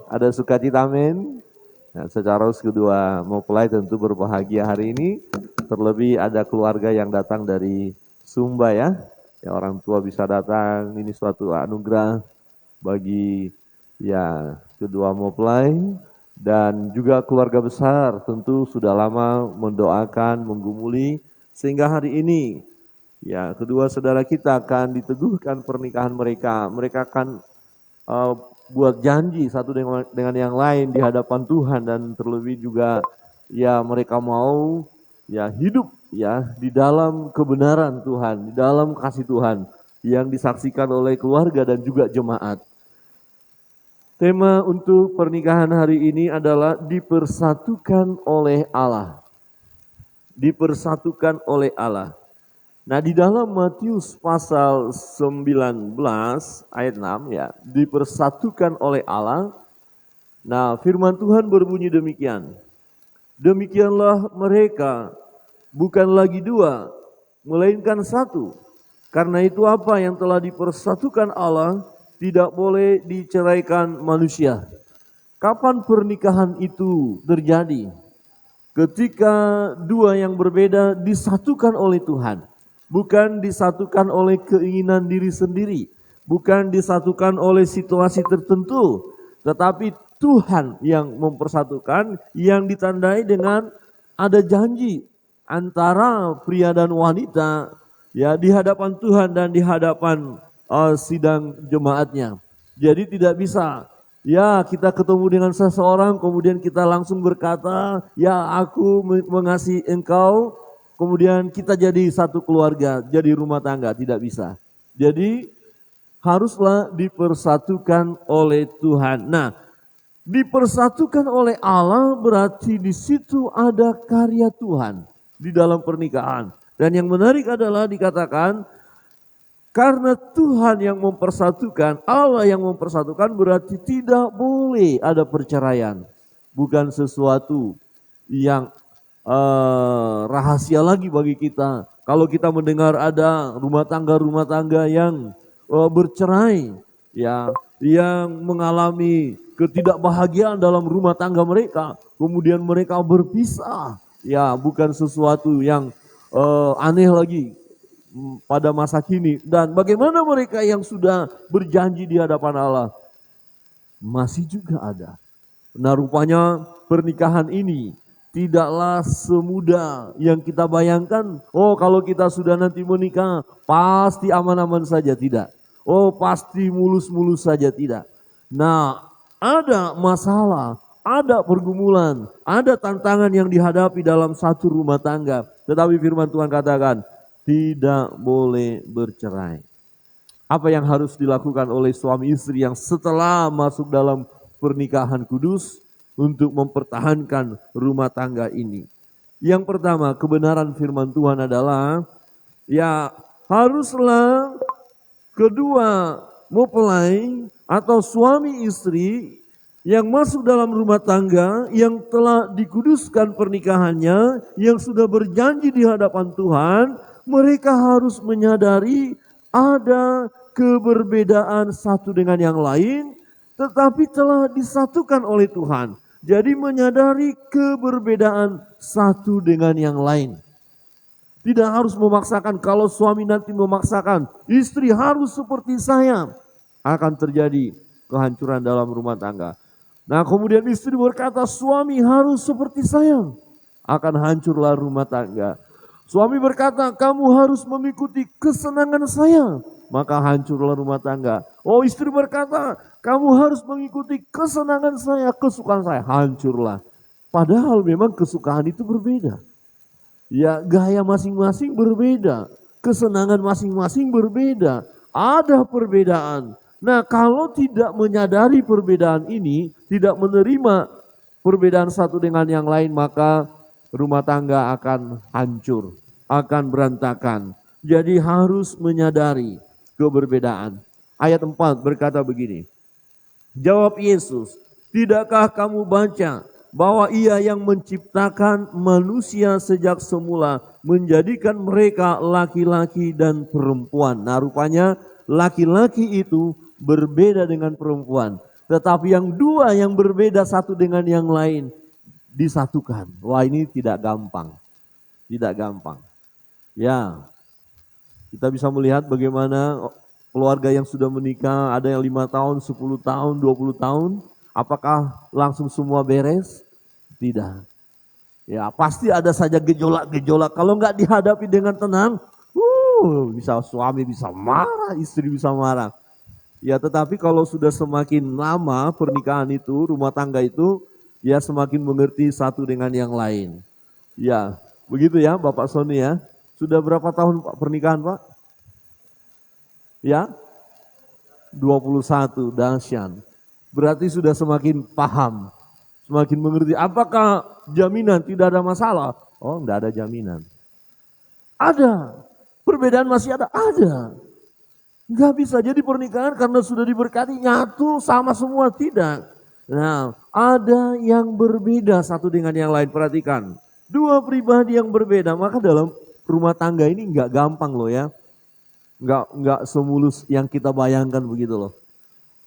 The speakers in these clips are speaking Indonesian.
Ada sukacita, amin. Nah, secara kedua mempelai tentu berbahagia hari ini. Terlebih ada keluarga yang datang dari Sumba ya. Ya, orang tua bisa datang, ini suatu anugerah bagi ya kedua mempelai. Dan juga keluarga besar tentu sudah lama mendoakan, menggumuli. Sehingga hari ini ya kedua saudara kita akan diteguhkan pernikahan mereka. Mereka akan uh, buat janji satu dengan yang lain di hadapan Tuhan, dan terlebih juga ya mereka mau ya hidup ya di dalam kebenaran Tuhan, di dalam kasih Tuhan yang disaksikan oleh keluarga dan juga jemaat. Tema untuk pernikahan hari ini adalah dipersatukan oleh Allah. Dipersatukan oleh Allah. Nah, di dalam Matius pasal 19 ayat 6 ya, dipersatukan oleh Allah. Nah, firman Tuhan berbunyi demikian. Demikianlah mereka bukan lagi dua, melainkan satu. Karena itu apa yang telah dipersatukan Allah tidak boleh diceraikan manusia. Kapan pernikahan itu terjadi? Ketika dua yang berbeda disatukan oleh Tuhan. Bukan disatukan oleh keinginan diri sendiri, bukan disatukan oleh situasi tertentu, tetapi Tuhan yang mempersatukan, yang ditandai dengan ada janji antara pria dan wanita ya di hadapan Tuhan dan di hadapan sidang jemaatnya. Jadi tidak bisa ya kita ketemu dengan seseorang kemudian kita langsung berkata, ya aku mengasihi engkau, kemudian kita jadi satu keluarga, jadi rumah tangga, tidak bisa. Jadi haruslah dipersatukan oleh Tuhan. Nah, dipersatukan oleh Allah berarti di situ ada karya Tuhan di dalam pernikahan. Dan yang menarik adalah dikatakan karena Tuhan yang mempersatukan, Allah yang mempersatukan, berarti tidak boleh ada perceraian. Bukan sesuatu yang rahasia lagi bagi kita. Kalau kita mendengar ada rumah tangga yang bercerai, ya, yang mengalami ketidakbahagiaan dalam rumah tangga mereka, kemudian mereka berpisah, ya, bukan sesuatu yang aneh lagi pada masa kini. Dan bagaimana mereka yang sudah berjanji di hadapan Allah? Masih juga ada. Nah, rupanya pernikahan ini tidaklah semudah yang kita bayangkan. Oh, kalau kita sudah nanti menikah pasti aman-aman saja, tidak. Oh, pasti mulus-mulus saja, tidak. Nah, ada masalah, ada pergumulan, ada tantangan yang dihadapi dalam satu rumah tangga. Tetapi firman Tuhan katakan, tidak boleh bercerai. Apa yang harus dilakukan oleh suami istri yang setelah masuk dalam pernikahan kudus untuk mempertahankan rumah tangga ini? Yang pertama, kebenaran firman Tuhan adalah ya haruslah kedua mempelai atau suami istri yang masuk dalam rumah tangga, yang telah dikuduskan pernikahannya, yang sudah berjanji di hadapan Tuhan, mereka harus menyadari ada keberbedaan satu dengan yang lain, tetapi telah disatukan oleh Tuhan. Jadi menyadari keberbedaan satu dengan yang lain. Tidak harus memaksakan. Kalau suami nanti memaksakan, istri harus seperti saya, akan terjadi kehancuran dalam rumah tangga. Nah, kemudian istri berkata, suami harus seperti saya, akan hancurlah rumah tangga. Suami berkata, kamu harus mengikuti kesenangan saya, maka hancurlah rumah tangga. Oh, istri berkata, kamu harus mengikuti kesenangan saya, kesukaan saya, hancurlah. Padahal memang kesukaan itu berbeda. Ya, gaya masing-masing berbeda, kesenangan masing-masing berbeda, ada perbedaan. Nah, kalau tidak menyadari perbedaan ini, tidak menerima perbedaan satu dengan yang lain, maka rumah tangga akan hancur, akan berantakan. Jadi harus menyadari keberbedaan. Ayat 4 berkata begini, jawab Yesus, tidakkah kamu baca bahwa Ia yang menciptakan manusia sejak semula menjadikan mereka laki-laki dan perempuan. Nah, rupanya laki-laki itu berbeda dengan perempuan. Tetapi yang dua yang berbeda satu dengan yang lain disatukan. Wah, ini tidak gampang. Tidak gampang. Ya, kita bisa melihat bagaimana keluarga yang sudah menikah, ada yang 5 tahun, 10 tahun, 20 tahun. Apakah langsung semua beres? Tidak. Ya, pasti ada saja gejolak-gejolak. Kalau nggak dihadapi dengan tenang, bisa suami bisa marah, istri bisa marah. Ya, tetapi kalau sudah semakin lama pernikahan itu, rumah tangga itu, ya semakin mengerti satu dengan yang lain. Ya, begitu ya Bapak Sony ya. Sudah berapa tahun Pak pernikahan Pak? Ya, 21, dahsyat. Berarti sudah semakin paham, semakin mengerti. Apakah jaminan tidak ada masalah? Oh, enggak ada jaminan. Ada, perbedaan masih ada. Ada. Enggak bisa jadi pernikahan karena sudah diberkati nyatu sama semua, tidak. Nah, ada yang berbeda satu dengan yang lain. Perhatikan, dua pribadi yang berbeda. Maka dalam rumah tangga ini enggak gampang loh ya. Enggak semulus yang kita bayangkan begitu loh.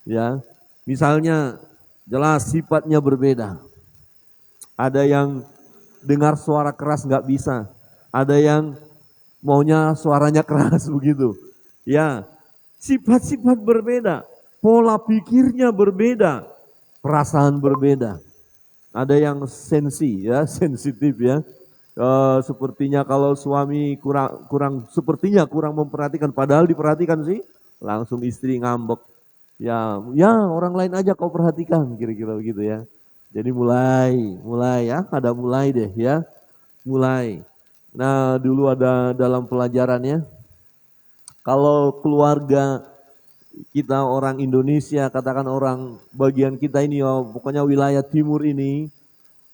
Ya, misalnya jelas sifatnya berbeda. Ada yang dengar suara keras enggak bisa. Ada yang maunya suaranya keras begitu. Ya, sifat-sifat berbeda, pola pikirnya berbeda, perasaan berbeda. Ada yang sensitif ya. Sepertinya kalau suami kurang memperhatikan, padahal diperhatikan sih, langsung istri ngambek. Ya orang lain aja kau perhatikan, kira-kira begitu ya. Jadi mulai ya, ada mulai deh ya, mulai. Nah dulu ada dalam pelajarannya, kalau keluarga kita orang Indonesia, katakan orang bagian kita ini, pokoknya wilayah timur ini,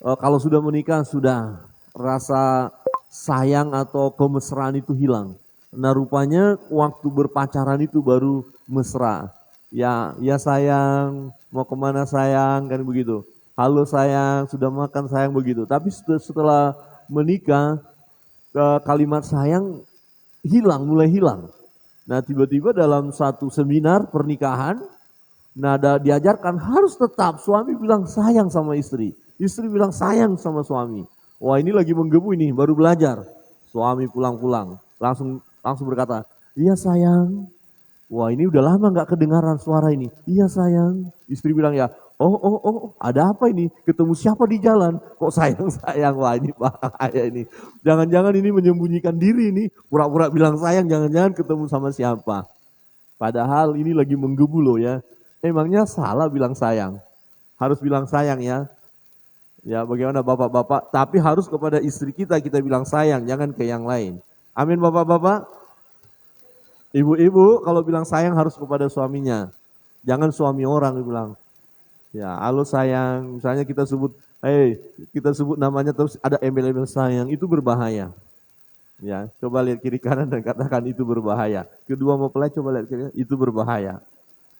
kalau sudah menikah sudah rasa sayang atau kemesraan itu hilang. Nah rupanya waktu berpacaran itu baru mesra. Ya sayang, mau kemana sayang, kan begitu. Halo sayang, sudah makan sayang, begitu. Tapi setelah menikah, kalimat sayang mulai hilang. Nah tiba-tiba dalam satu seminar pernikahan, diajarkan harus tetap suami bilang sayang sama istri. Istri bilang sayang sama suami. Wah ini lagi menggebu ini, baru belajar. Suami pulang-pulang, langsung berkata, iya sayang. Wah ini udah lama gak kedengaran suara ini. Iya sayang. Istri bilang ya, oh ada apa ini? Ketemu siapa di jalan? Kok sayang? Wah ini bahaya ini. Jangan-jangan ini menyembunyikan diri ini. Pura-pura bilang sayang, jangan-jangan ketemu sama siapa. Padahal ini lagi menggebu loh ya. Emangnya salah bilang sayang? Harus bilang sayang ya. Ya bagaimana bapak-bapak, tapi harus kepada istri kita bilang sayang, jangan ke yang lain. Amin bapak-bapak. Ibu-ibu kalau bilang sayang harus kepada suaminya. Jangan suami orang bilang. Ya, halo sayang, misalnya kita sebut namanya terus ada embel-embel sayang, itu berbahaya. Ya, coba lihat kiri kanan dan katakan itu berbahaya. Kedua mempelai coba lihat kiri, itu berbahaya.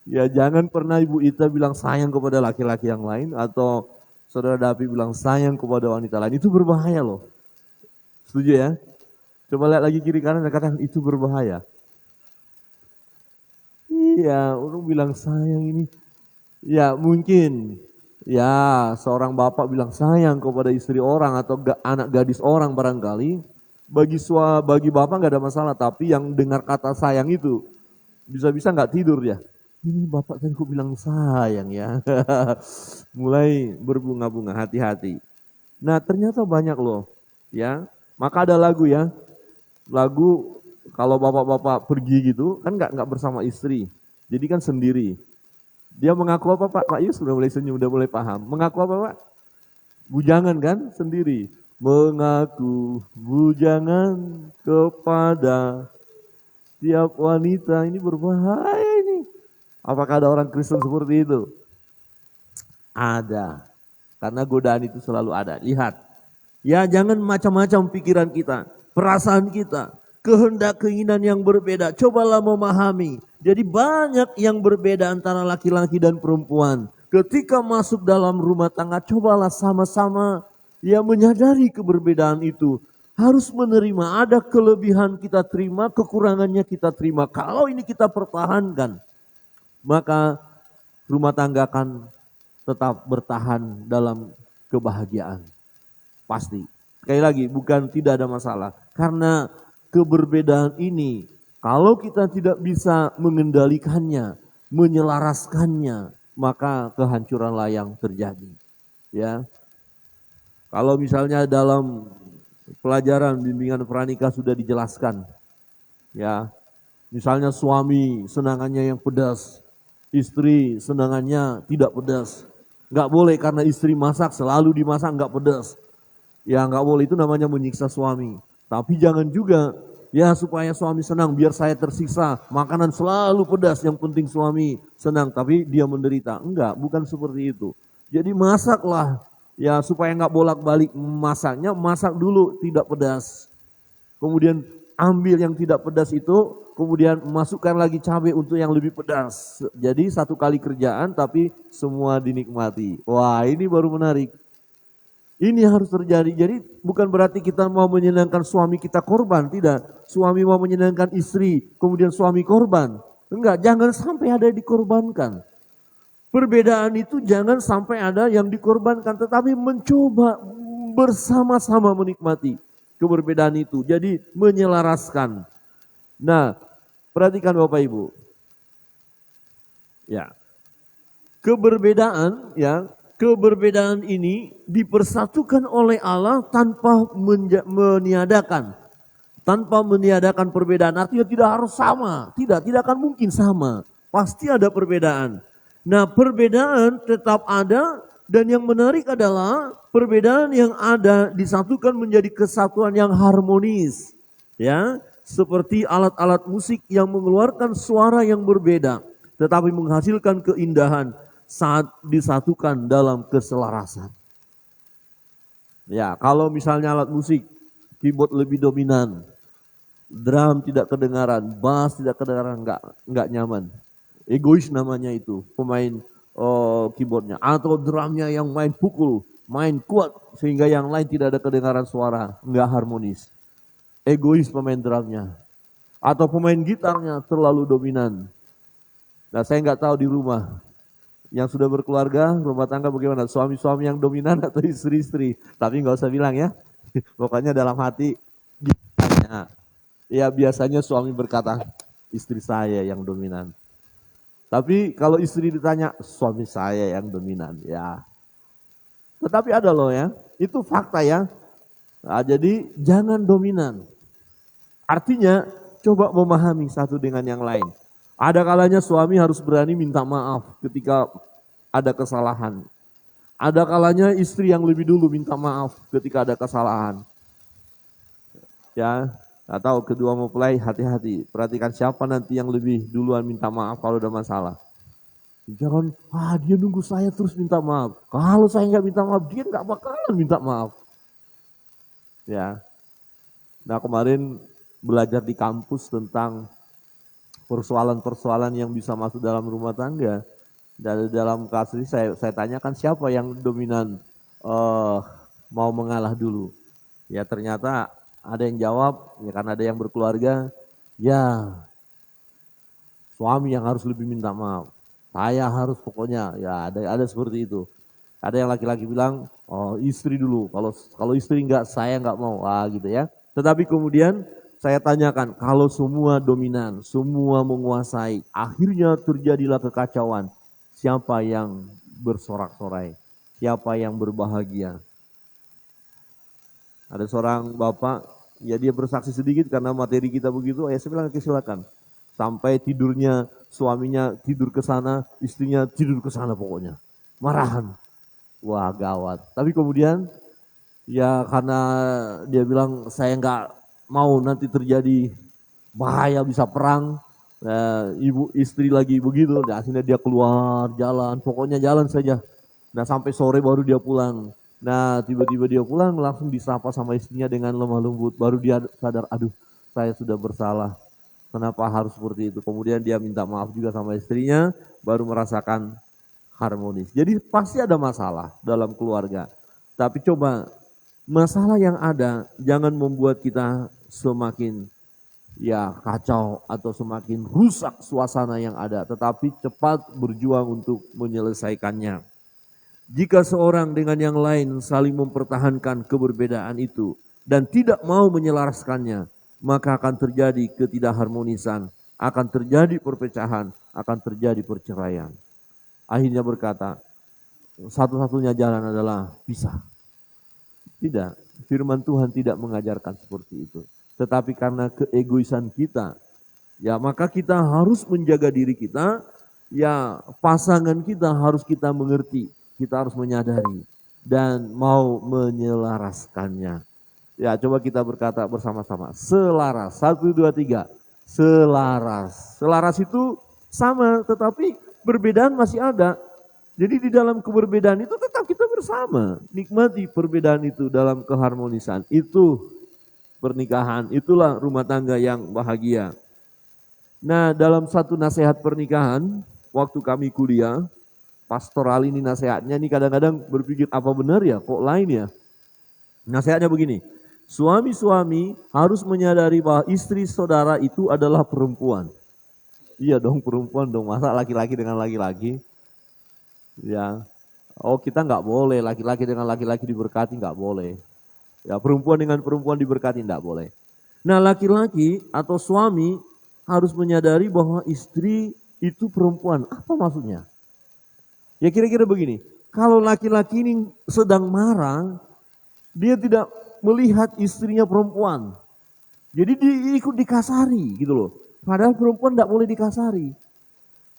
Ya, jangan pernah Ibu Ita bilang sayang kepada laki-laki yang lain atau Saudara Dapi bilang sayang kepada wanita lain, itu berbahaya loh. Setuju ya? Coba lihat lagi kiri kanan dan katakan itu berbahaya. Iya, orang bilang sayang ini. Ya mungkin, ya seorang bapak bilang sayang kepada istri orang atau anak gadis orang barangkali. Bagi bapak gak ada masalah, tapi yang dengar kata sayang itu bisa-bisa gak tidur ya. Ini bapak kan kok bilang sayang ya. Mulai berbunga-bunga, hati-hati. Nah ternyata banyak loh ya. Maka ada lagu ya. Lagu kalau bapak-bapak pergi gitu kan gak bersama istri. Jadi kan sendiri. Dia mengaku apa Pak? Pak Yus sudah mulai senyum, udah mulai paham. Mengaku apa Pak? Bujangan kan sendiri. Mengaku bujangan kepada setiap wanita, ini berbahaya ini. Apakah ada orang Kristen seperti itu? Ada. Karena godaan itu selalu ada. Lihat. Ya jangan macam-macam pikiran kita, perasaan kita, kehendak keinginan yang berbeda. Cobalah memahami. Jadi banyak yang berbeda antara laki-laki dan perempuan. Ketika masuk dalam rumah tangga, cobalah sama-sama ya menyadari keberbedaan itu. Harus menerima, ada kelebihan kita terima, kekurangannya kita terima. Kalau ini kita pertahankan, maka rumah tangga akan tetap bertahan dalam kebahagiaan. Pasti. Sekali lagi, bukan tidak ada masalah. Karena keberbedaan ini, kalau kita tidak bisa mengendalikannya, menyelaraskannya, maka kehancuranlah yang terjadi. Ya, kalau misalnya dalam pelajaran bimbingan pranikah sudah dijelaskan, ya, misalnya suami senangannya yang pedas, istri senangannya tidak pedas. Nggak boleh karena istri masak selalu dimasak nggak pedas. Ya nggak boleh, itu namanya menyiksa suami. Tapi jangan juga ya supaya suami senang biar saya tersiksa. Makanan selalu pedas, yang penting suami senang tapi dia menderita. Enggak, bukan seperti itu. Jadi masaklah ya supaya nggak bolak-balik masaknya, masak dulu tidak pedas. Kemudian ambil yang tidak pedas itu, kemudian masukkan lagi cabai untuk yang lebih pedas. Jadi satu kali kerjaan tapi semua dinikmati. Wah, ini baru menarik. Ini harus terjadi. Jadi bukan berarti kita mau menyenangkan suami kita korban, tidak. Suami mau menyenangkan istri, kemudian suami korban. Enggak, jangan sampai ada yang dikorbankan. Perbedaan itu jangan sampai ada yang dikorbankan, tetapi mencoba bersama-sama menikmati keberbedaan itu. Jadi menyelaraskan. Nah, perhatikan Bapak Ibu. Ya. Keberbedaan ya, keberbedaan ini dipersatukan oleh Allah tanpa meniadakan. Tanpa meniadakan perbedaan, artinya tidak harus sama. Tidak akan mungkin sama. Pasti ada perbedaan. Nah, perbedaan tetap ada, dan yang menarik adalah perbedaan yang ada disatukan menjadi kesatuan yang harmonis. Ya, seperti alat-alat musik yang mengeluarkan suara yang berbeda, tetapi menghasilkan keindahan saat disatukan dalam keselarasan. Ya, kalau misalnya alat musik, keyboard lebih dominan, drum tidak kedengaran, bass tidak kedengaran, enggak nyaman. Egois namanya itu, pemain keyboardnya. Atau drumnya yang main pukul, main kuat, sehingga yang lain tidak ada kedengaran suara, enggak harmonis. Egois pemain drumnya. Atau pemain gitarnya terlalu dominan. Nah, saya enggak tahu di rumah, yang sudah berkeluarga, rumah tangga bagaimana? Suami-suami yang dominan atau istri-istri? Tapi nggak usah bilang ya. Pokoknya dalam hati ditanya. Ya biasanya suami berkata, istri saya yang dominan. Tapi kalau istri ditanya, suami saya yang dominan. Ya. Tetapi ada loh ya, itu fakta ya. Nah, jadi jangan dominan. Artinya coba memahami satu dengan yang lain. Ada kalanya suami harus berani minta maaf ketika ada kesalahan. Ada kalanya istri yang lebih dulu minta maaf ketika ada kesalahan. Ya, atau kedua mempelai hati-hati. Perhatikan siapa nanti yang lebih duluan minta maaf kalau ada masalah. Jangan, dia nunggu saya terus minta maaf. Kalau saya nggak minta maaf, dia nggak bakalan minta maaf. Ya, nah kemarin belajar di kampus tentang persoalan-persoalan yang bisa masuk dalam rumah tangga. Dan dalam kasus ini saya tanyakan siapa yang dominan mau mengalah dulu. Ya ternyata ada yang jawab, ya karena ada yang berkeluarga, ya suami yang harus lebih minta maaf. Saya harus pokoknya, ya ada seperti itu. Ada yang laki-laki bilang, oh istri dulu, kalau istri enggak saya enggak mau, gitu ya. Tetapi kemudian saya tanyakan, kalau semua dominan, semua menguasai, akhirnya terjadilah kekacauan. Siapa yang bersorak-sorai? Siapa yang berbahagia? Ada seorang bapak, ya dia bersaksi sedikit karena materi kita begitu, saya bilang silakan. Sampai tidurnya, suaminya tidur ke sana, istrinya tidur ke sana pokoknya. Marahan. Wah gawat. Tapi kemudian, ya karena dia bilang saya nggak mau nanti terjadi bahaya bisa perang. Ibu istri lagi begitu, nah, akhirnya dia keluar jalan, pokoknya jalan saja. Nah sampai sore baru dia pulang. Nah tiba-tiba dia pulang langsung disapa sama istrinya dengan lemah lembut. Baru dia sadar, aduh saya sudah bersalah. Kenapa harus seperti itu? Kemudian dia minta maaf juga sama istrinya, baru merasakan harmonis. Jadi pasti ada masalah dalam keluarga. Tapi coba masalah yang ada jangan membuat kita semakin ya kacau atau semakin rusak suasana yang ada, tetapi cepat berjuang untuk menyelesaikannya. Jika seorang dengan yang lain saling mempertahankan keberbedaan itu dan tidak mau menyelaraskannya, maka akan terjadi ketidakharmonisan, akan terjadi perpecahan, akan terjadi perceraian. Akhirnya berkata, satu-satunya jalan adalah pisah. Tidak, firman Tuhan tidak mengajarkan seperti itu. Tetapi karena keegoisan kita, ya maka kita harus menjaga diri kita, ya pasangan kita harus kita mengerti, kita harus menyadari dan mau menyelaraskannya. Ya coba kita berkata bersama-sama, selaras, 1, 2, 3, selaras. Selaras itu sama tetapi perbedaan masih ada. Jadi di dalam keberbedaan itu tetap kita bersama. Nikmati perbedaan itu dalam keharmonisan. Itu pernikahan, itulah rumah tangga yang bahagia. Nah dalam satu nasihat pernikahan, waktu kami kuliah, pastoral ini nasihatnya ini kadang-kadang berpikir apa benar ya, kok lain ya. Nasihatnya begini, suami-suami harus menyadari bahwa istri saudara itu adalah perempuan. Iya dong perempuan dong, masa laki-laki dengan laki-laki. Ya, oh kita nggak boleh laki-laki dengan laki-laki diberkati, nggak boleh. Ya perempuan dengan perempuan diberkati, nggak boleh. Nah laki-laki atau suami harus menyadari bahwa istri itu perempuan. Apa maksudnya? Ya kira-kira begini, kalau laki-laki ini sedang marah, dia tidak melihat istrinya perempuan. Jadi dia ikut dikasari gitu loh. Padahal perempuan nggak boleh dikasari.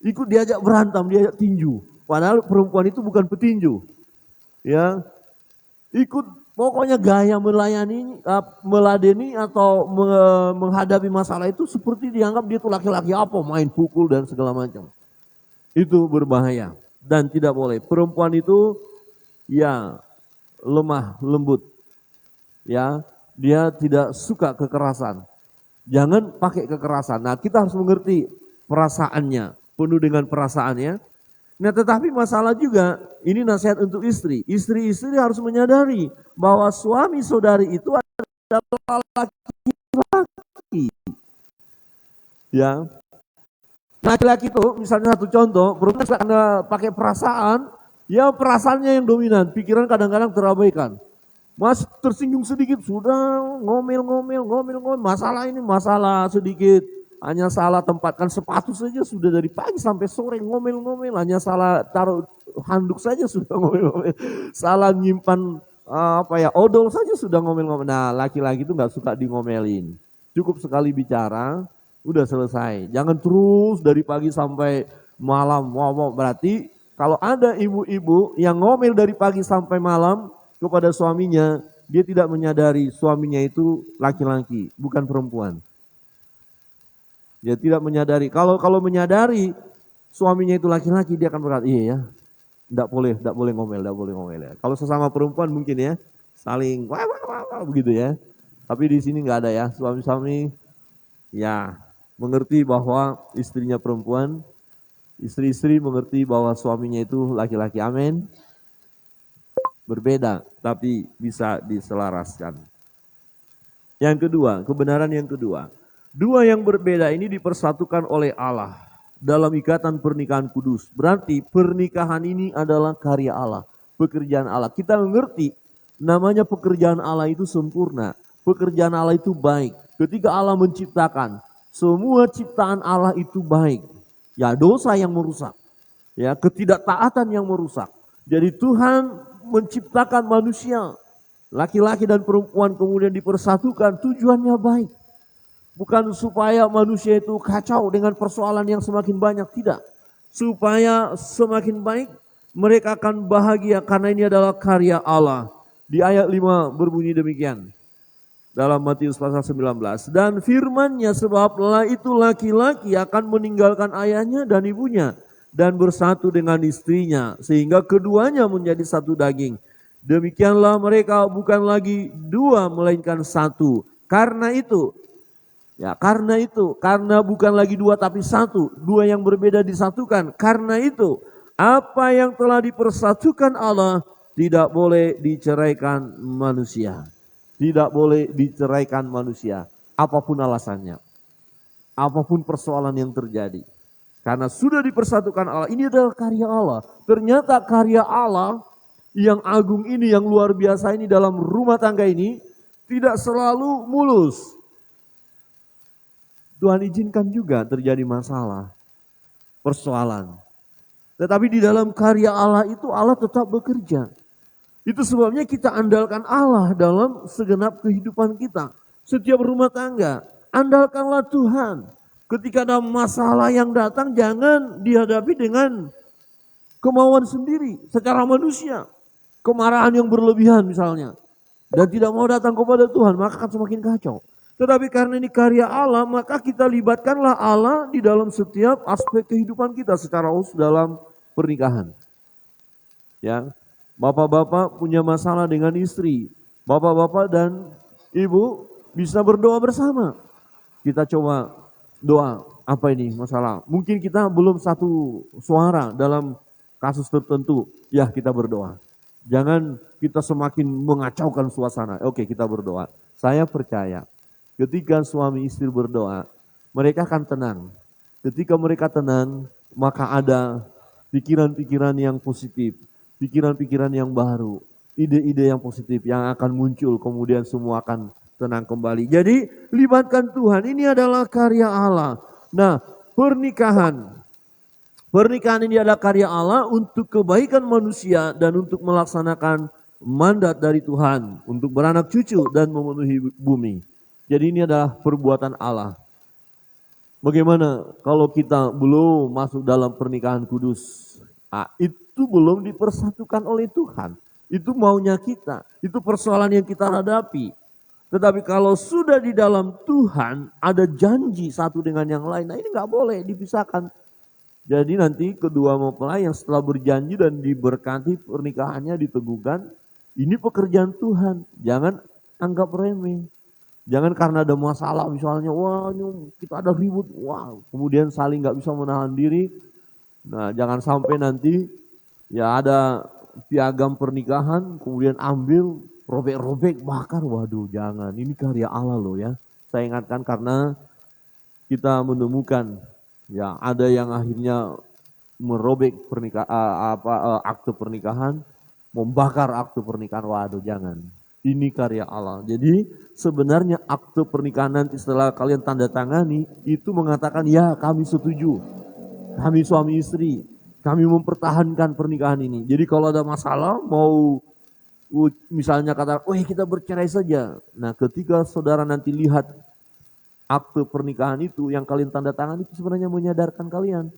Ikut diajak berantem, diajak tinju. Padahal perempuan itu bukan petinju. Ya, ikut pokoknya gaya melayani, meladeni atau menghadapi masalah itu seperti dianggap dia itu laki-laki apa, main pukul dan segala macam. Itu berbahaya dan tidak boleh. Perempuan itu ya lemah, lembut. Ya, dia tidak suka kekerasan. Jangan pakai kekerasan. Nah, kita harus mengerti perasaannya, penuh dengan perasaannya. Nah tetapi masalah juga, ini nasihat untuk istri. Istri-istri harus menyadari bahwa suami saudari itu adalah laki-laki. Ya, laki-laki itu misalnya satu contoh, perempuan karena pakai perasaan, ya perasaannya yang dominan, pikiran kadang-kadang terabaikan. Mas tersinggung sedikit sudah ngomel, masalah ini masalah sedikit. Hanya salah tempatkan sepatu saja sudah dari pagi sampai sore ngomel-ngomel. Hanya salah taruh handuk saja sudah ngomel-ngomel. Salah nyimpan odol saja sudah ngomel-ngomel. Nah laki-laki itu gak suka di ngomelin. Cukup sekali bicara, udah selesai. Jangan terus dari pagi sampai malam ngomong. Berarti kalau ada ibu-ibu yang ngomel dari pagi sampai malam kepada suaminya, dia tidak menyadari suaminya itu laki-laki, bukan perempuan. Dia tidak menyadari. Kalau menyadari suaminya itu laki-laki, dia akan berkata, iya ya, enggak boleh ngomel ya. Kalau sesama perempuan mungkin ya, saling wah begitu ya. Tapi di sini enggak ada ya, suami-suami ya mengerti bahwa istrinya perempuan, istri-istri mengerti bahwa suaminya itu laki-laki. Amin. Berbeda, tapi bisa diselaraskan. Yang kedua, kebenaran yang kedua. Dua yang berbeda ini dipersatukan oleh Allah dalam ikatan pernikahan kudus. Berarti pernikahan ini adalah karya Allah, pekerjaan Allah. Kita mengerti namanya pekerjaan Allah itu sempurna, pekerjaan Allah itu baik. Ketika Allah menciptakan, semua ciptaan Allah itu baik. Ya dosa yang merusak, ya ketidaktaatan yang merusak. Jadi Tuhan menciptakan manusia, laki-laki dan perempuan kemudian dipersatukan, tujuannya baik. Bukan supaya manusia itu kacau dengan persoalan yang semakin banyak, tidak. Supaya semakin baik, mereka akan bahagia karena ini adalah karya Allah. Di ayat 5 berbunyi demikian. Dalam Matius pasal 19. Dan firman-Nya, sebablah itu laki-laki akan meninggalkan ayahnya dan ibunya dan bersatu dengan istrinya, sehingga keduanya menjadi satu daging. Demikianlah mereka bukan lagi dua melainkan satu. Karena itu, karena bukan lagi dua tapi satu, dua yang berbeda disatukan. Karena itu, apa yang telah dipersatukan Allah tidak boleh diceraikan manusia. Tidak boleh diceraikan manusia, apapun alasannya. apapun persoalan yang terjadi. Karena sudah dipersatukan Allah, ini adalah karya Allah. Ternyata karya Allah yang agung ini, yang luar biasa ini dalam rumah tangga ini tidak selalu mulus. Tuhan izinkan juga terjadi masalah, persoalan. Tetapi di dalam karya Allah itu Allah tetap bekerja. Itu sebabnya kita andalkan Allah dalam segenap kehidupan kita. Setiap rumah tangga, andalkanlah Tuhan. Ketika ada masalah yang datang, jangan dihadapi dengan kemauan sendiri secara manusia. Kemarahan yang berlebihan misalnya. Dan tidak mau datang kepada Tuhan, maka akan semakin kacau. Tetapi karena ini karya Allah, maka kita libatkanlah Allah di dalam setiap aspek kehidupan kita secara khusus dalam pernikahan. Ya, bapak-bapak punya masalah dengan istri, bapak-bapak dan ibu bisa berdoa bersama. Kita coba doa, apa ini masalah? Mungkin kita belum satu suara dalam kasus tertentu, ya kita berdoa. Jangan kita semakin mengacaukan suasana. Oke, kita berdoa. Saya percaya ketika suami istri berdoa, mereka akan tenang. Ketika mereka tenang, maka ada pikiran-pikiran yang positif, pikiran-pikiran yang baru, ide-ide yang positif yang akan muncul, kemudian semua akan tenang kembali. Jadi libatkan Tuhan, ini adalah karya Allah. Nah, pernikahan ini adalah karya Allah untuk kebaikan manusia dan untuk melaksanakan mandat dari Tuhan untuk beranak cucu dan memenuhi bumi. Jadi ini adalah perbuatan Allah. Bagaimana kalau kita belum masuk dalam pernikahan kudus? Nah, itu belum dipersatukan oleh Tuhan. Itu maunya kita, itu persoalan yang kita hadapi. Tetapi kalau sudah di dalam Tuhan ada janji satu dengan yang lain, nah ini nggak boleh dipisahkan. Jadi nanti kedua mempelai yang setelah berjanji dan diberkati pernikahannya diteguhkan, ini pekerjaan Tuhan, jangan anggap remeh. Jangan karena ada masalah misalnya, wah ini kita ada ribut, wah kemudian saling nggak bisa menahan diri. Nah jangan sampai nanti ya ada piagam pernikahan, kemudian ambil, robek-robek, bakar, waduh jangan, ini karya Allah loh ya. Saya ingatkan karena kita menemukan ya ada yang akhirnya merobek akte pernikahan, membakar akte pernikahan. Waduh jangan. Ini karya Allah. Jadi sebenarnya akte pernikahan nanti setelah kalian tanda tangani itu mengatakan ya kami setuju. Kami suami istri, kami mempertahankan pernikahan ini. Jadi kalau ada masalah mau misalnya kata, "Oh, kita bercerai saja." Nah, ketika saudara nanti lihat akte pernikahan itu yang kalian tanda tangan itu sebenarnya menyadarkan kalian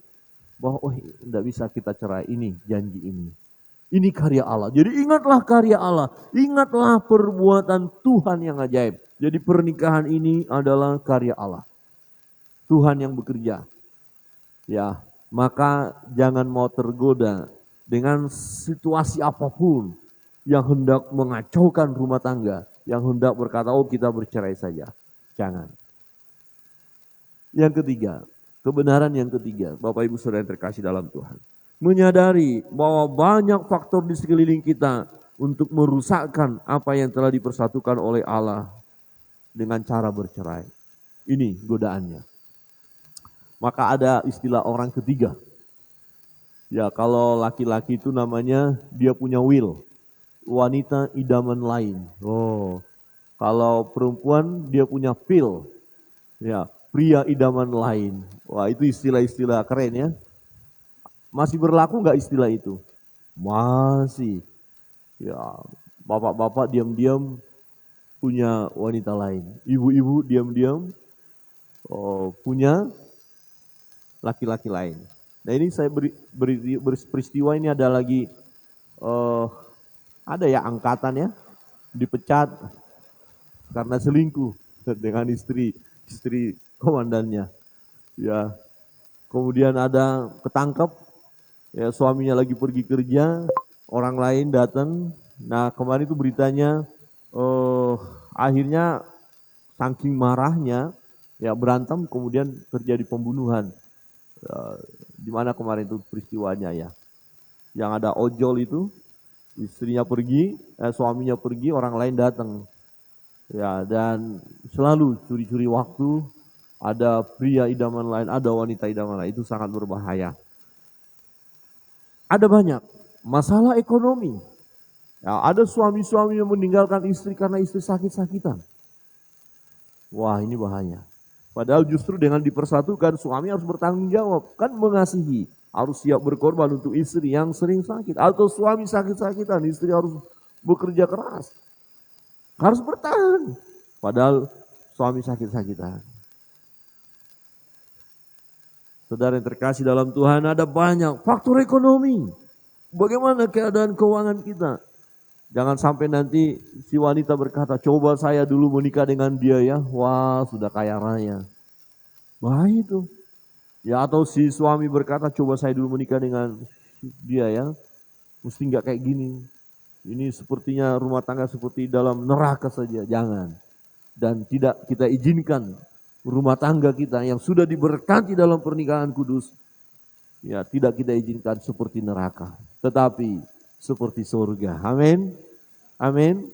bahwa oh tidak bisa kita cerai, ini janji ini. Ini karya Allah. Jadi ingatlah karya Allah, ingatlah perbuatan Tuhan yang ajaib. Jadi pernikahan ini adalah karya Allah. Tuhan yang bekerja. Ya, maka jangan mau tergoda dengan situasi apapun yang hendak mengacaukan rumah tangga, yang hendak berkata oh kita bercerai saja. Jangan. Yang ketiga, kebenaran yang ketiga, Bapak Ibu Saudara yang terkasih dalam Tuhan. Menyadari bahwa banyak faktor di sekeliling kita untuk merusakkan apa yang telah dipersatukan oleh Allah dengan cara bercerai. Ini godaannya. Maka ada istilah orang ketiga. Ya kalau laki-laki itu namanya dia punya will. Wanita idaman lain. Oh, kalau perempuan dia punya feel. Ya, pria idaman lain. Wah itu istilah-istilah keren ya. Masih berlaku nggak istilah itu? Masih. Ya, bapak-bapak diam-diam punya wanita lain. Ibu-ibu diam-diam punya laki-laki lain. Nah ini saya peristiwa ini ada lagi, ada ya angkatan ya, dipecat karena selingkuh dengan istri komandannya. Ya, kemudian ada ketangkep, ya suaminya lagi pergi kerja, orang lain datang. Nah kemarin itu beritanya, akhirnya saking marahnya, ya berantem kemudian terjadi pembunuhan. Di mana kemarin itu peristiwanya ya, yang ada ojol itu istrinya pergi, suaminya pergi, orang lain datang ya, dan selalu curi-curi waktu ada pria idaman lain, ada wanita idaman lain, itu sangat berbahaya. Ada banyak masalah ekonomi. Ya, ada suami-suami yang meninggalkan istri karena istri sakit-sakitan. Wah, ini bahaya. Padahal justru dengan dipersatukan suami harus bertanggung jawab, kan mengasihi, harus siap berkorban untuk istri yang sering sakit. Atau suami sakit-sakitan, istri harus bekerja keras, harus bertahan. Padahal suami sakit-sakitan. Saudara yang terkasih dalam Tuhan, ada banyak faktor ekonomi. Bagaimana keadaan keuangan kita? Jangan sampai nanti si wanita berkata, coba saya dulu menikah dengan dia ya. Wah, sudah kaya raya. Bahaya itu. Ya, atau si suami berkata, coba saya dulu menikah dengan dia ya. Mesti enggak kayak gini. Ini sepertinya rumah tangga seperti dalam neraka saja. Jangan. Dan tidak kita izinkan rumah tangga kita yang sudah diberkati dalam pernikahan kudus, ya tidak kita izinkan seperti neraka, tetapi seperti surga. Amin. Amin.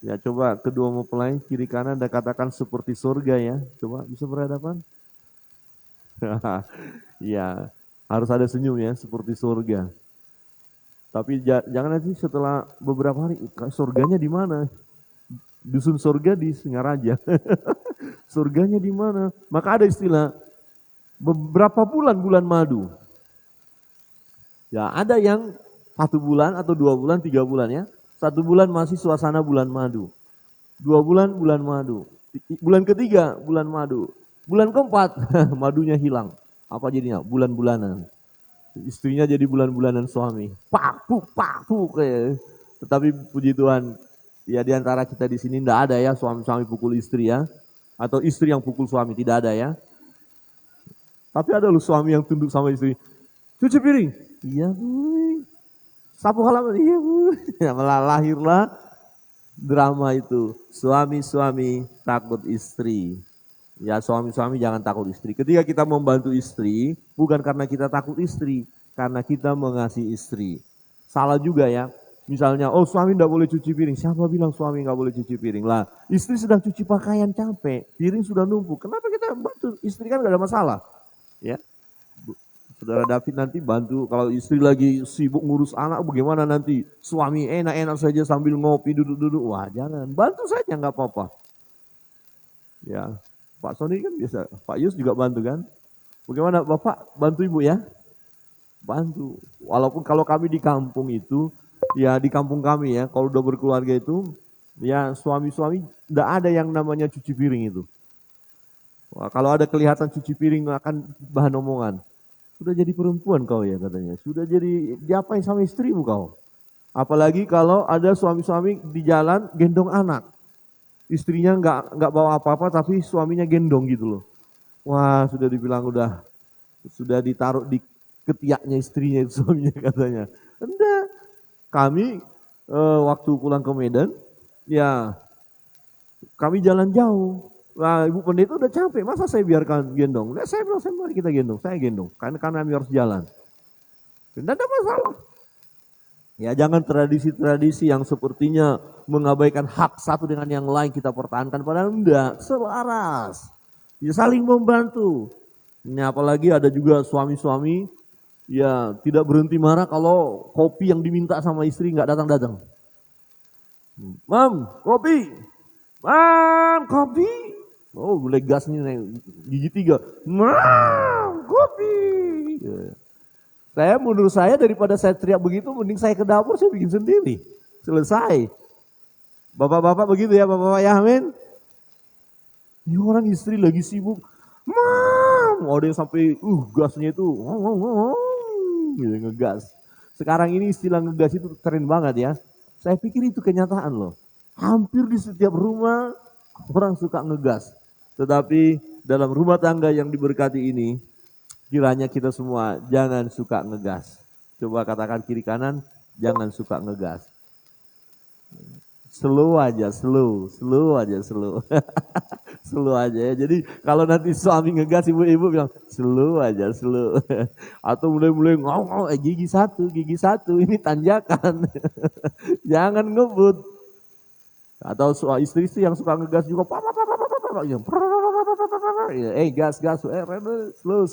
Ya, coba kedua mempelai kiri kanan dan katakan seperti surga ya. Coba bisa berhadapan. Ya, harus ada senyum ya, seperti surga. Tapi jangan nanti setelah beberapa hari, surganya di mana? Dusun surga di Singaraja. Surganya di mana? Maka ada istilah beberapa bulan madu. Ya, ada yang 1 bulan atau 2 bulan, 3 bulan ya. 1 bulan masih suasana bulan madu. 2 bulan bulan madu. Bulan ketiga bulan madu. Bulan keempat madunya hilang. Apa jadinya? Bulan-bulanan. Istrinya jadi bulan-bulanan suami. Pak kayak. Tetapi puji Tuhan, ya di antara kita di sini enggak ada ya suami-suami pukul istri ya. Atau istri yang pukul suami, tidak ada ya. Tapi ada loh suami yang tunduk sama istri. Cuci piring. Iya Bu. Sapu halaman. Iya Bu. Malah lahirlah drama itu. Suami-suami takut istri. Ya, suami-suami jangan takut istri. Ketika kita membantu istri, bukan karena kita takut istri, karena kita mengasihi istri. Salah juga ya. Misalnya, oh suami enggak boleh cuci piring. Siapa bilang suami enggak boleh cuci piring? Lah, istri sedang cuci pakaian capek, piring sudah numpuk. Kenapa kita bantu? Istri kan enggak ada masalah. Ya. Saudara David nanti bantu, kalau istri lagi sibuk ngurus anak, bagaimana nanti? Suami enak-enak saja sambil ngopi, duduk-duduk. Wah, jangan. Bantu saja enggak apa-apa. Ya. Pak Sony kan biasa, Pak Yus juga bantu kan? Bagaimana Bapak bantu Ibu ya? Bantu. Walaupun kalau kami di kampung itu, ya di kampung kami ya, kalau udah berkeluarga itu, ya suami-suami enggak ada yang namanya cuci piring itu. Wah, kalau ada kelihatan cuci piring akan bahan omongan. Sudah jadi perempuan kau ya katanya, sudah jadi diapain sama istrimu kau? Apalagi kalau ada suami-suami di jalan gendong anak. Istrinya enggak bawa apa-apa tapi suaminya gendong gitu loh. Wah, sudah dibilang sudah ditaruh di ketiaknya istrinya itu suaminya katanya. Enggak. Kami waktu pulang ke Medan, ya kami jalan jauh. Nah, Ibu Pendeta udah capek, masa saya biarkan gendong? Nah, saya bilang, mari kita gendong, saya gendong. Karena kami harus jalan. Tidak ada masalah. Ya, jangan tradisi-tradisi yang sepertinya mengabaikan hak satu dengan yang lain kita pertahankan, padahal enggak, selaras. Ya, saling membantu. Ini apalagi ada juga suami-suami ya tidak berhenti marah kalau kopi yang diminta sama istri enggak datang-datang. Mam, kopi. Mam, kopi. Oh, boleh gas nih gigi 3. Mam, kopi. Ya. Menurut saya daripada saya teriak begitu, mending saya ke dapur, saya bikin sendiri. Selesai. Bapak-bapak begitu ya, bapak-bapak ya, amin. Ini orang istri lagi sibuk. Mam, ada yang sampai gasnya itu gitu, ngegas. Sekarang ini istilah ngegas itu keren banget ya. Saya pikir itu kenyataan loh. Hampir di setiap rumah orang suka ngegas. Tetapi dalam rumah tangga yang diberkati ini, kiranya kita semua jangan suka ngegas. Coba katakan kiri kanan, jangan suka ngegas. Slow aja, slow aja. Slow aja ya. Jadi kalau nanti suami ngegas, ibu-ibu bilang slow aja, slow. Atau mulai ngomong, gigi satu, ini tanjakan. Jangan ngebut. Atau istri yang suka ngegas juga, gas, slow.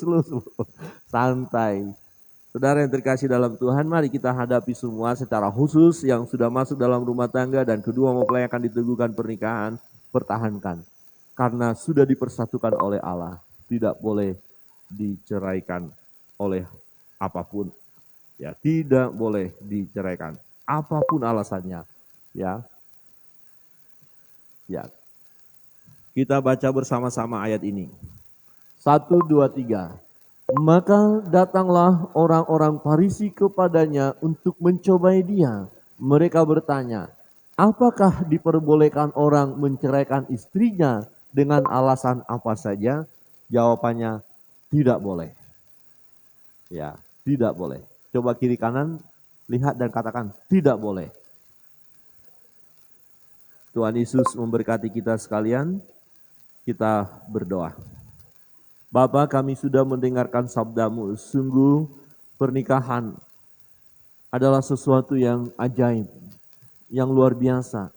Santai. Saudara yang terkasih dalam Tuhan, mari kita hadapi semua secara khusus yang sudah masuk dalam rumah tangga dan kedua mempelai akan diteguhkan pernikahan, pertahankan. Karena sudah dipersatukan oleh Allah, tidak boleh diceraikan oleh apapun. Ya, tidak boleh diceraikan. Apapun alasannya, ya. Ya. Kita baca bersama-sama ayat ini. 1, 2, 3. Maka datanglah orang-orang Farisi kepadanya untuk mencobai dia. Mereka bertanya, apakah diperbolehkan orang menceraikan istrinya dengan alasan apa saja? Jawabannya, tidak boleh. Ya, tidak boleh. Coba kiri kanan, lihat dan katakan, tidak boleh. Tuhan Yesus memberkati kita sekalian. Kita berdoa. Bapa, kami sudah mendengarkan sabda-Mu. Sungguh pernikahan adalah sesuatu yang ajaib, yang luar biasa,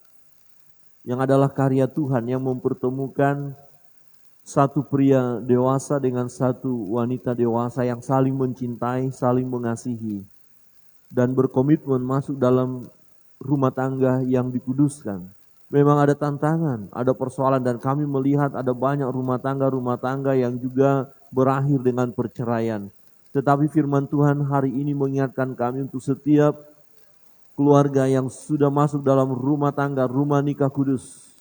yang adalah karya Tuhan yang mempertemukan satu pria dewasa dengan satu wanita dewasa yang saling mencintai, saling mengasihi, dan berkomitmen masuk dalam rumah tangga yang dikuduskan. Memang ada tantangan, ada persoalan dan kami melihat ada banyak rumah tangga yang juga berakhir dengan perceraian. Tetapi firman Tuhan hari ini mengingatkan kami untuk setiap keluarga yang sudah masuk dalam rumah tangga, rumah nikah kudus.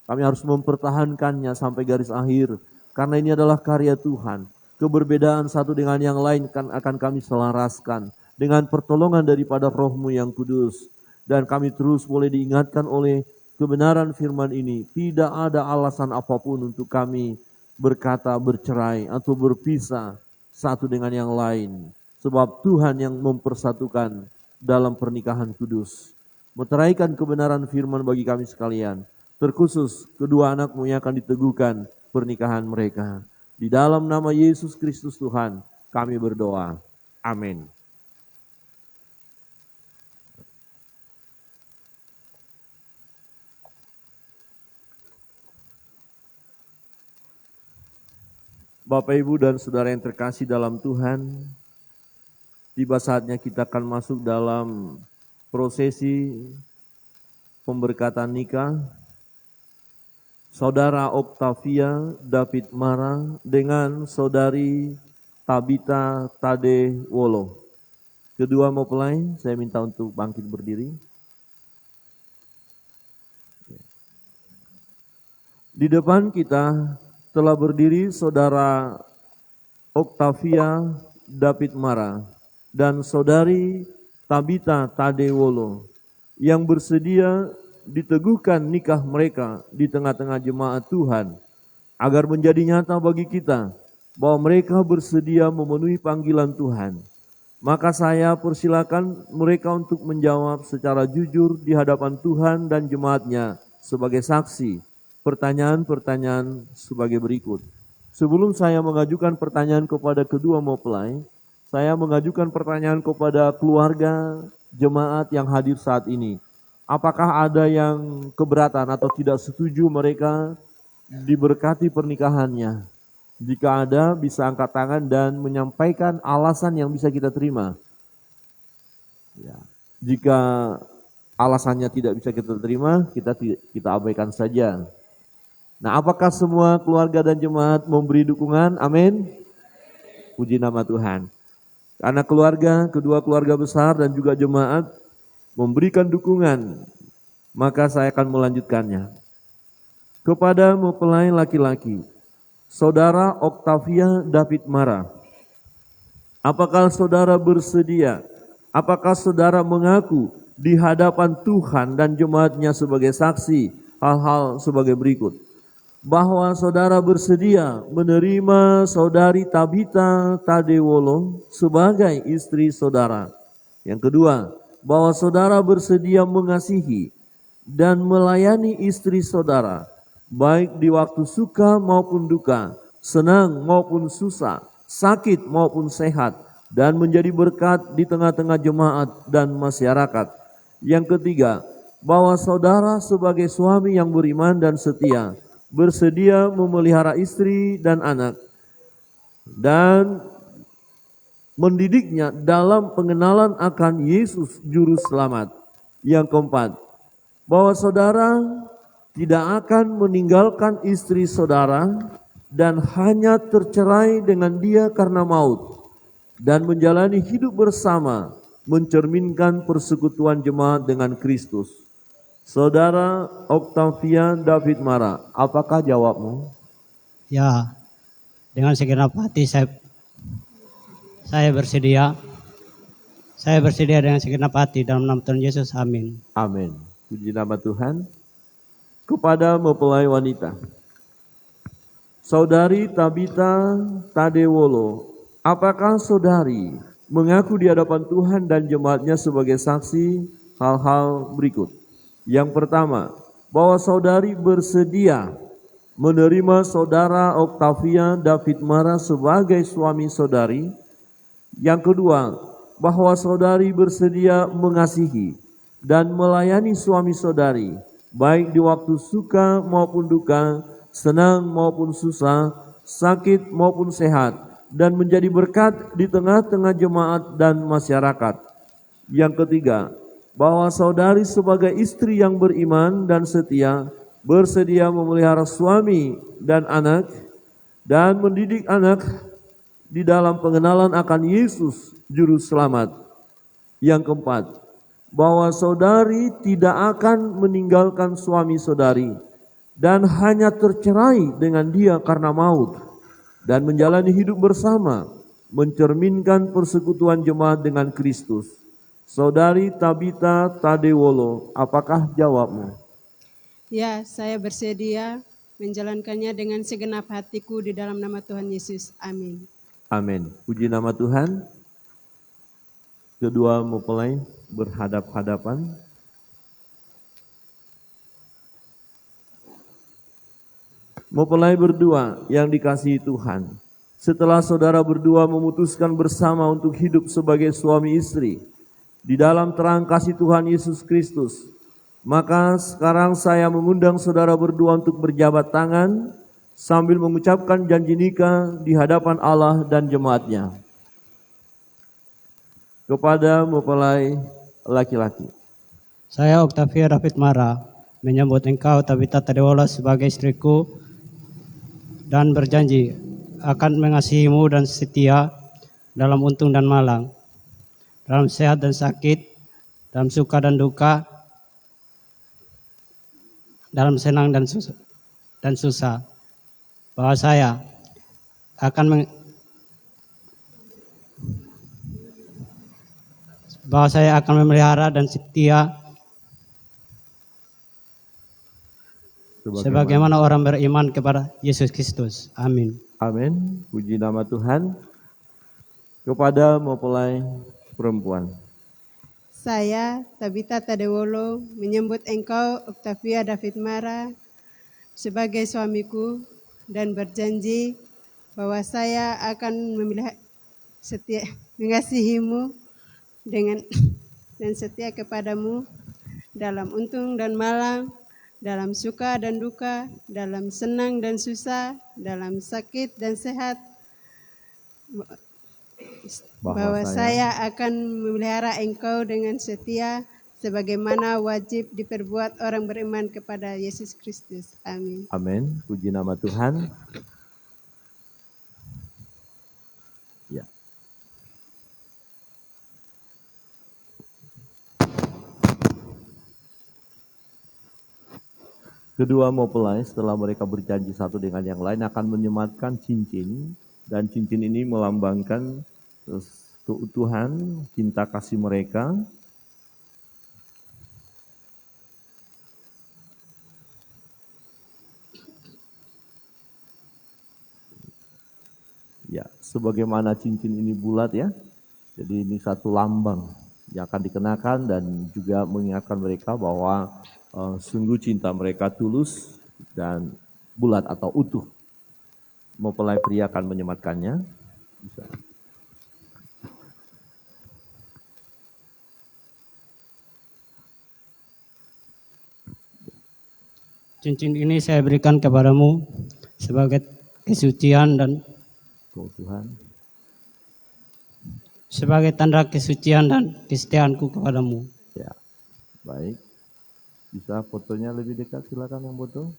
Kami harus mempertahankannya sampai garis akhir. Karena ini adalah karya Tuhan. Keberbedaan satu dengan yang lain akan kami selaraskan dengan pertolongan daripada Roh-Mu yang kudus. Dan kami terus boleh diingatkan oleh kebenaran firman ini, tidak ada alasan apapun untuk kami berkata bercerai atau berpisah satu dengan yang lain. Sebab Tuhan yang mempersatukan dalam pernikahan kudus. Meteraikan kebenaran firman bagi kami sekalian. Terkhusus kedua anak-Mu yang akan diteguhkan pernikahan mereka. Di dalam nama Yesus Kristus Tuhan kami berdoa. Amin. Bapak, Ibu, dan Saudara yang terkasih dalam Tuhan, tiba saatnya kita akan masuk dalam prosesi pemberkatan nikah Saudara Octavia David Mara dengan Saudari Tabita Tade Wolo. Kedua mempelai, saya minta untuk bangkit berdiri. Di depan kita telah berdiri Saudara Octavia David Mara dan Saudari Tabita Tadewolo yang bersedia diteguhkan nikah mereka di tengah-tengah jemaat Tuhan agar menjadi nyata bagi kita bahwa mereka bersedia memenuhi panggilan Tuhan. Maka saya persilakan mereka untuk menjawab secara jujur di hadapan Tuhan dan jemaatnya sebagai saksi. Pertanyaan-pertanyaan sebagai berikut. Sebelum saya mengajukan pertanyaan kepada kedua mempelai, saya mengajukan pertanyaan kepada keluarga jemaat yang hadir saat ini. Apakah ada yang keberatan atau tidak setuju mereka diberkati pernikahannya? Jika ada, bisa angkat tangan dan menyampaikan alasan yang bisa kita terima. Ya. Jika alasannya tidak bisa kita terima, kita abaikan saja. Nah, apakah semua keluarga dan jemaat memberi dukungan? Amin. Puji nama Tuhan. Karena kedua keluarga besar dan juga jemaat memberikan dukungan, maka saya akan melanjutkannya. Kepada mempelai laki-laki, Saudara Octavia David Mara, apakah saudara bersedia? Apakah saudara mengaku di hadapan Tuhan dan jemaatnya sebagai saksi hal-hal sebagai berikut? Bahwa saudara bersedia menerima Saudari Tabita Tadewolo sebagai istri saudara. Yang kedua, bahwa saudara bersedia mengasihi dan melayani istri saudara, baik di waktu suka maupun duka, senang maupun susah, sakit maupun sehat, dan menjadi berkat di tengah-tengah jemaat dan masyarakat. Yang ketiga, bahwa saudara sebagai suami yang beriman dan setia bersedia memelihara istri dan anak, dan mendidiknya dalam pengenalan akan Yesus Juru Selamat. Yang keempat, bahwa saudara tidak akan meninggalkan istri saudara dan hanya tercerai dengan dia karena maut, dan menjalani hidup bersama mencerminkan persekutuan jemaat dengan Kristus. Saudara Octavia David Mara, apakah jawabmu? Ya, dengan segenap hati saya bersedia. Saya bersedia dengan segenap hati dalam nama Tuhan Yesus. Amin. Amin. Puji nama Tuhan. Kepada mempelai wanita, Saudari Tabita Tadewolo, apakah saudari mengaku di hadapan Tuhan dan jemaatnya sebagai saksi hal-hal berikut? Yang pertama, bahwa saudari bersedia menerima saudara Octavia David Mara sebagai suami saudari. Yang kedua, bahwa saudari bersedia mengasihi dan melayani suami saudari, baik di waktu suka maupun duka, senang maupun susah, sakit maupun sehat, dan menjadi berkat di tengah-tengah jemaat dan masyarakat. Yang ketiga, bahwa saudari sebagai istri yang beriman dan setia, bersedia memelihara suami dan anak, dan mendidik anak di dalam pengenalan akan Yesus Juru Selamat. Yang keempat, bahwa saudari tidak akan meninggalkan suami saudari dan hanya tercerai dengan dia karena maut, dan menjalani hidup bersama mencerminkan persekutuan jemaat dengan Kristus. Saudari Tabita Tadewolo, apakah jawabmu? Ya, saya bersedia menjalankannya dengan segenap hatiku di dalam nama Tuhan Yesus. Amin. Amin. Puji nama Tuhan. Kedua mempelai berhadap-hadapan. Mempelai berdua yang dikasihi Tuhan, setelah saudara berdua memutuskan bersama untuk hidup sebagai suami istri di dalam terang kasih Tuhan Yesus Kristus, maka sekarang saya mengundang saudara berdua untuk berjabat tangan sambil mengucapkan janji nikah di hadapan Allah dan jemaatnya. Kepada mempelai laki-laki, Saya Octavia David Mara menyambut engkau Tabita Tadewolo sebagai istriku dan berjanji akan mengasihimu dan setia dalam untung dan malang, dalam sehat dan sakit, dalam suka dan duka, dalam senang dan susah. Bahwa saya akan memelihara dan setia sebagaimana orang beriman kepada Yesus Kristus. Amin. amin. Puji nama Tuhan. Kepada mempelai perempuan, Saya, Tabita Tadewolo, menyambut engkau, Octavia David Mara, sebagai suamiku dan berjanji bahwa saya akan mengasihimu dan setia kepadamu dalam untung dan malang, dalam suka dan duka, dalam senang dan susah, dalam sakit dan sehat, bahwa saya akan memelihara engkau dengan setia sebagaimana wajib diperbuat orang beriman kepada Yesus Kristus. Amin. amin. Puji nama Tuhan. Ya. Kedua mempelai setelah mereka berjanji satu dengan yang lain akan menyematkan cincin, dan cincin ini melambangkan keutuhan cinta kasih mereka. Ya, sebagaimana cincin ini bulat ya. Jadi ini satu lambang yang akan dikenakan dan juga mengingatkan mereka bahwa sungguh cinta mereka tulus dan bulat atau utuh. Mempelai pria akan menyematkannya. Bisa. Cincin ini saya berikan kepadamu sebagai kesucian dan keutuhan. sebagai tanda kesucian dan kesetiaanku kepadamu. Ya, baik. Bisa fotonya lebih dekat, silakan yang foto.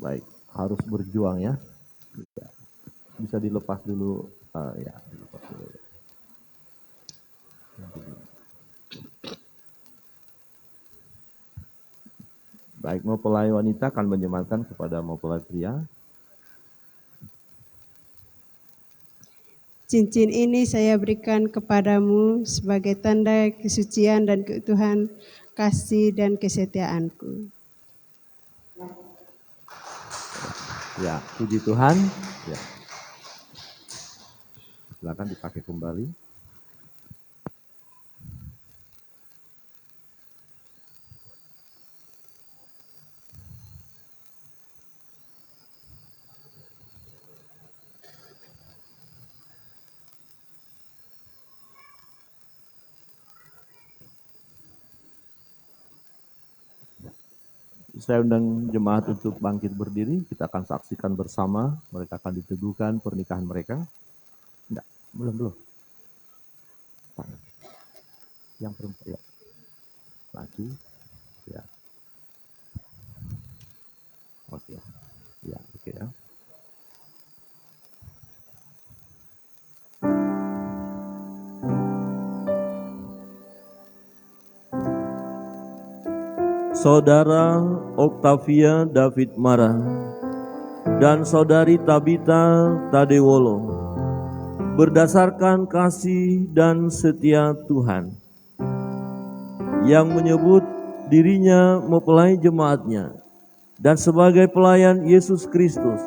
Baik, harus berjuang ya. Bisa dilepas dulu, ya, dilepas dulu. Baik, mempelai wanita akan menyematkan kepada mempelai pria. Cincin ini saya berikan kepadamu sebagai tanda kesucian dan keutuhan kasih dan kesetiaanku. Ya, puji Tuhan. Ya. Silakan dipakai kembali. Saya undang jemaat untuk bangkit berdiri, kita akan saksikan bersama, mereka akan diteguhkan pernikahan mereka. Enggak, belum. Tangan. Yang perempuan, ya. Laki, ya. Oke, ya, oke ya. Saudara Octavia David Mara dan Saudari Tabita Tadewolo, berdasarkan kasih dan setia Tuhan yang menyebut dirinya mempelai jemaatnya dan sebagai pelayan Yesus Kristus,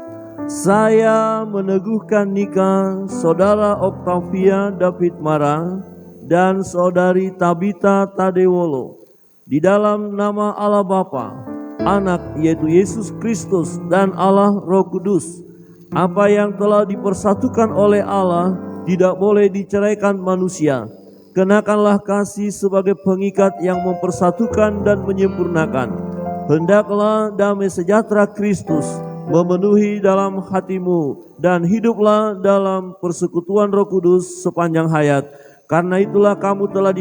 saya meneguhkan nikah Saudara Octavia David Mara dan Saudari Tabita Tadewolo di dalam nama Allah Bapa, Anak yaitu Yesus Kristus dan Allah Roh Kudus. Apa yang telah dipersatukan oleh Allah tidak boleh diceraikan manusia. Kenakanlah kasih sebagai pengikat yang mempersatukan dan menyempurnakan. Hendaklah damai sejahtera Kristus memenuhi dalam hatimu dan hiduplah dalam persekutuan Roh Kudus sepanjang hayat. Karena itulah kamu telah